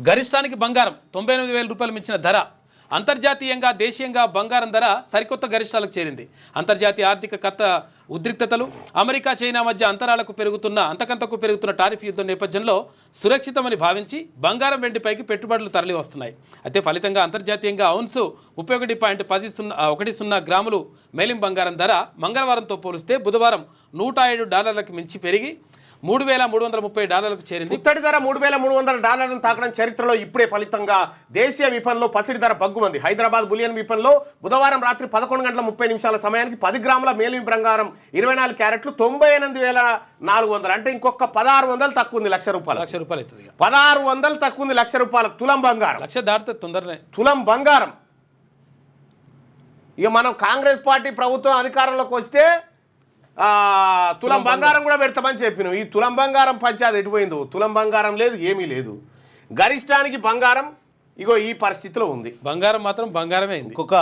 గరిష్టానికి బంగారం 98,000 రూపాయలు మించిన ధర. అంతర్జాతీయంగా దేశీయంగా బంగారం ధర సరికొత్త గరిష్టాలకు చేరింది. అంతర్జాతీయ ఆర్థిక ఉద్రిక్తతలు, అమెరికా చైనా మధ్య అంతకంతకు పెరుగుతున్న టారిఫ్ యుద్ధం నేపథ్యంలో సురక్షితమని భావించి బంగారం వెండిపైకి పెట్టుబడులు తరలి వస్తున్నాయి. అయితే ఫలితంగా అంతర్జాతీయంగా ఔన్సు 31.10 గ్రాములు మేలిం బంగారం ధర మంగళవారంతో పోలిస్తే బుధవారం $107 మించి పెరిగి $3,330 చేరింది. ఇత్తడి ధర $3,300 తాకడం చరిత్రలో ఇప్పుడే ఫలితంగా దేశీయ విపణిలో పసిడి ధర బగ్గుమంది. హైదరాబాద్ బులియన్ విపణిలో బుధవారం రాత్రి 11:30 సమయానికి 10 గ్రాముల మేలిం బంగారం 24 క్యారెట్లు 98,400, అంటే ఇంకొక 1,600 తక్కువ ఉంది. ₹1,00,000 అవుతుంది. 1,600 తక్కువ ఉంది. ₹1,00,000 తులం బంగారం. 1,00,000 దాటితే తొందరనే తులం బంగారం. ఇక మనం కాంగ్రెస్ పార్టీ ప్రభుత్వం అధికారంలోకి వస్తే తులం బంగారం కూడా పెడతామని చెప్పినాం. ఈ తులం బంగారం పంచాయతీ ఎటుపోయిందో, తులం బంగారం లేదు, ఏమీ లేదు. గరిష్టానికి బంగారం ఇగో ఈ పరిస్థితిలో ఉంది. బంగారం మాత్రం బంగారమే. ఇంకొక